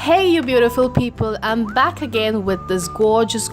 Hey you beautiful people, I'm back again with this gorgeous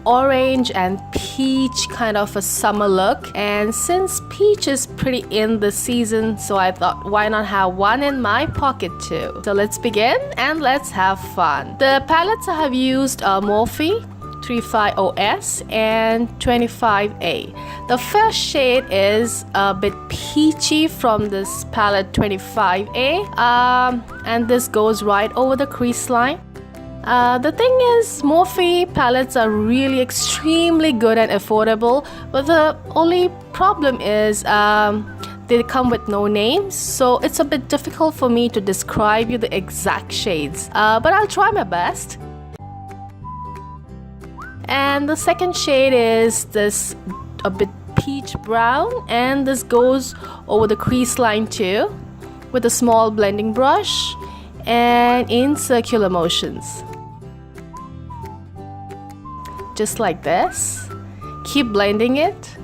orange and peach kind of a summer look. And since peach is pretty in the season, so I thought why not have one in my pocket too. So let's begin and let's have fun. The palettes I have used are Morphe 35OS and 25A. The first shade is a bit peachy from this palette 25A, and this goes right over the crease line. The thing is, Morphe palettes are really extremely good and affordable, but the only problem is they come with no names, so it's a bit difficult for me to describe you the exact shades, but I'll try my best. And the second shade is this a bit peach brown, and this goes over the crease line too with a small blending brush and in circular motions. Just like this. Keep blending it.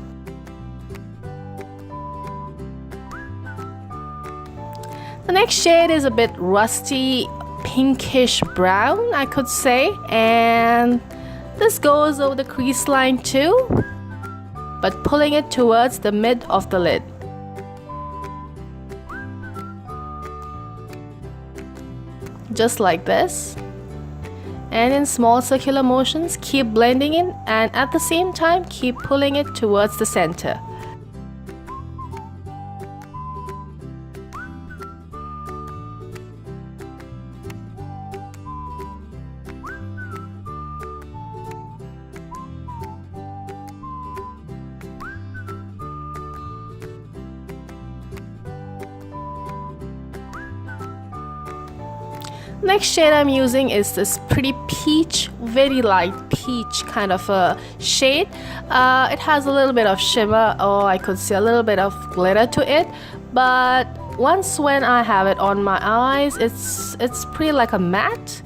The next shade is a bit rusty pinkish brown, I could say, and this goes over the crease line too, but pulling it towards the mid of the lid. Just like this. And in small circular motions, keep blending it, and at the same time keep pulling it towards the center. Next shade I'm using is this pretty peach, very light peach kind of a shade. It has a little bit of shimmer, or I could say a little bit of glitter to it, but once when I have it on my eyes, it's pretty like a matte.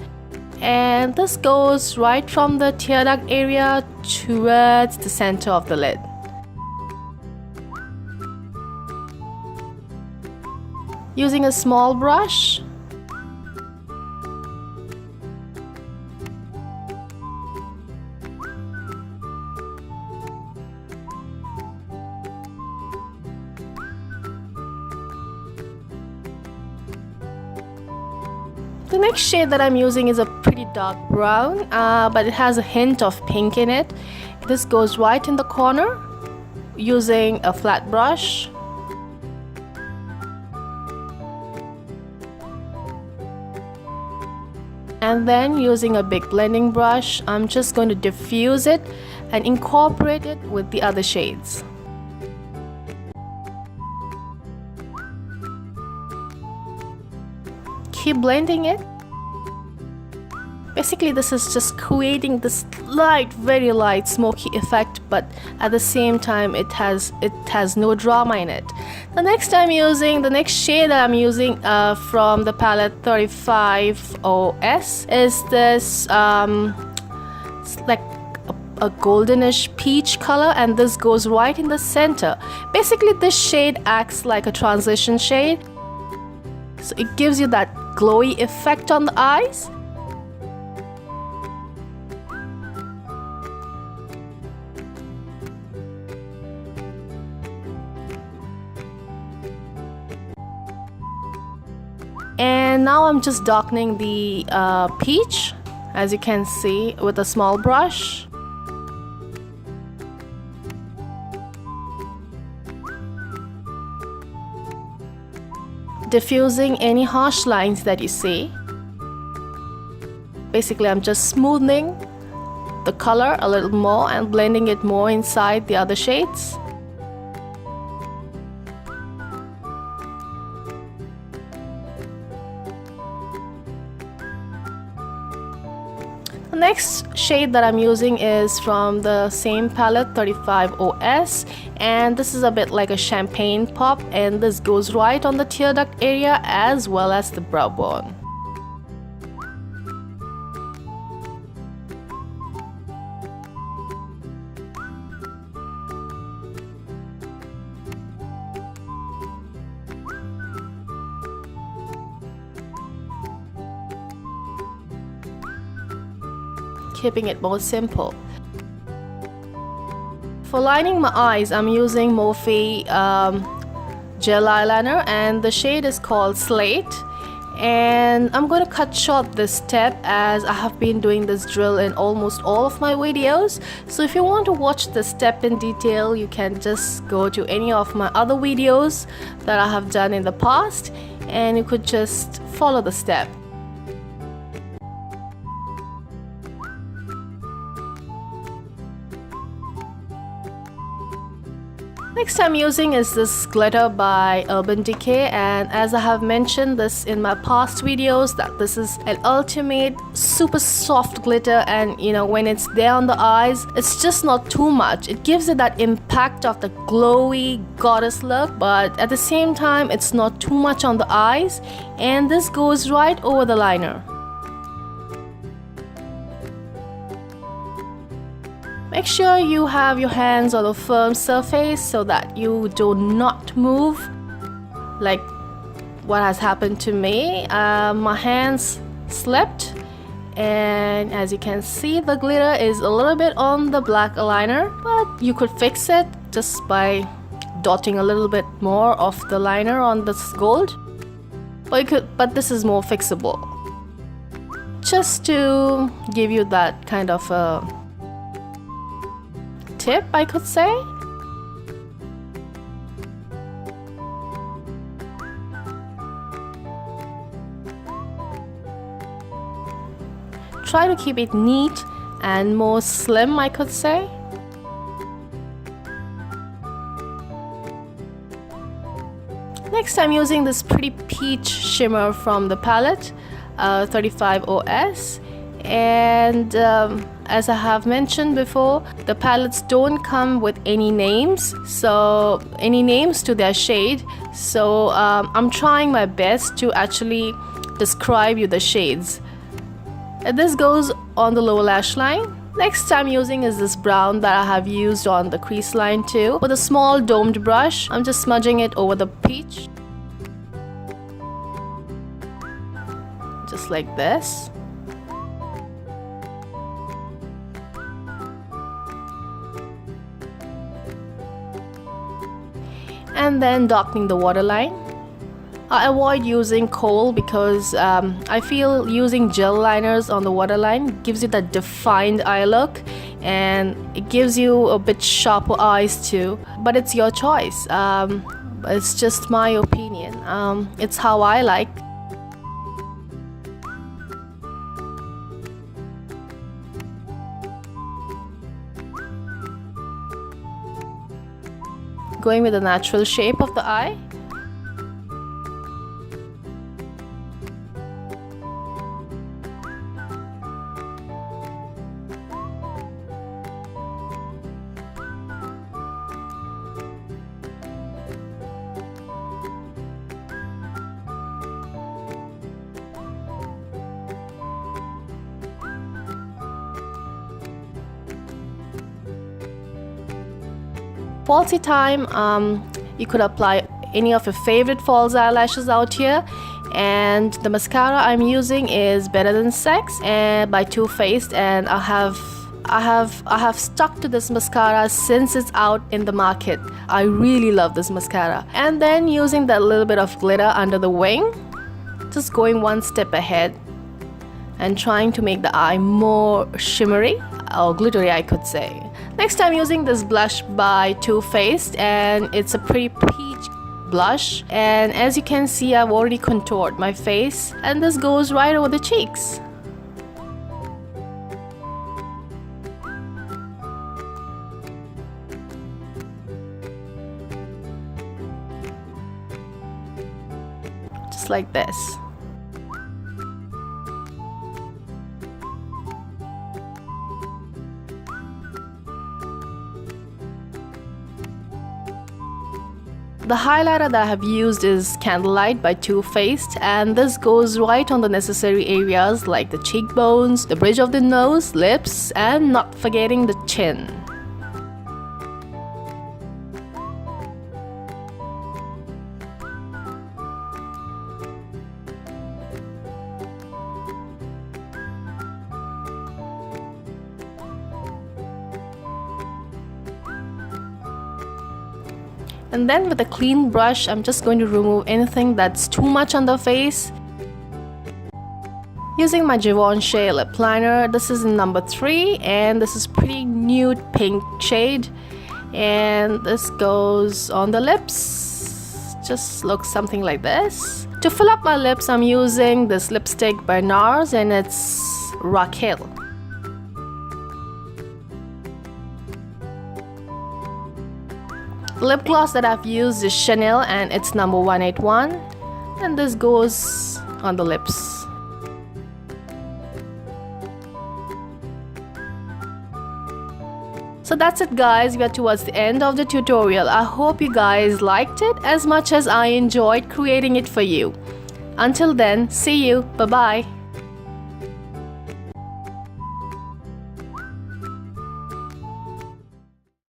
And this goes right from the tear duct area towards the center of the lid. Using a small brush, the next shade that I'm using is a pretty dark brown, but it has a hint of pink in it. This goes right in the corner using a flat brush. And then using a big blending brush, I'm just going to diffuse it and incorporate it with the other shades. Keep blending it. Basically, this is just creating this light, very light smoky effect, but at the same time it has no drama in it. The next shade that I'm using from the palette 35OS is this it's like a goldenish peach color, and this goes right in the center. Basically, this shade acts like a transition shade, so it gives you that glowy effect on the eyes. And now I'm just darkening the peach, as you can see, with a small brush. Diffusing any harsh lines that you see. Basically, I'm just smoothing the color a little more and blending it more inside the other shades. The next shade that I'm using is from the same palette 35OS, and this is a bit like a champagne pop, and this goes right on the tear duct area as well as the brow bone. keeping it more simple. For lining my eyes, I'm using Morphe gel eyeliner, and the shade is called Slate. And I'm going to cut short this step as I have been doing this drill in almost all of my videos. So if you want to watch the step in detail, you can just go to any of my other videos that I have done in the past, and you could just follow the step. Next I'm using is this glitter by Urban Decay, and as I have mentioned this in my past videos, that this is an ultimate super soft glitter, and you know, when it's there on the eyes, it's just not too much. It gives it that impact of the glowy goddess look, but at the same time it's not too much on the eyes, and this goes right over the liner. Make sure you have your hands on a firm surface so that you do not move like what has happened to me. My hands slipped, and as you can see, the glitter is a little bit on the black eyeliner, but you could fix it just by dotting a little bit more of the liner on this gold. But this is more fixable, just to give you that kind of a tip, I could say. Try to keep it neat and more slim, I could say. Next I'm using this pretty peach shimmer from the palette 35 OS, and as I have mentioned before, the palettes don't come with any names, to their shade, so I'm trying my best to actually describe you the shades. And this goes on the lower lash line. Next I'm using is this brown that I have used on the crease line too. With a small domed brush, I'm just smudging it over the peach, just like this. And then darkening the waterline. I avoid using kohl because I feel using gel liners on the waterline gives you that defined eye look, and it gives you a bit sharper eyes too. But it's your choice. It's just my opinion. It's how I like. Going with the natural shape of the eye. Falsy time, you could apply any of your favorite false eyelashes out here, and the mascara I'm using is Better Than Sex and by Too Faced, and I have stuck to this mascara since it's out in the market. I really love this mascara. And then using that little bit of glitter under the wing, just going one step ahead and trying to make the eye more shimmery or glittery, I could say. Next I'm using this blush by Too Faced, and it's a pretty peach blush, and as you can see, I've already contoured my face, and this goes right over the cheeks. Just like this. The highlighter that I have used is Candlelight by Too Faced, and this goes right on the necessary areas like the cheekbones, the bridge of the nose, lips, and not forgetting the chin. And then with a clean brush, I'm just going to remove anything that's too much on the face. Using my Givenchy lip liner, this is in number 3 and this is pretty nude pink shade. And this goes on the lips. Just looks something like this. To fill up my lips, I'm using this lipstick by NARS and it's Rock Hill. The lip gloss that I've used is Chanel and it's number 181. And this goes on the lips. So that's it guys, we are towards the end of the tutorial. I hope you guys liked it as much as I enjoyed creating it for you. Until then, see you, bye bye.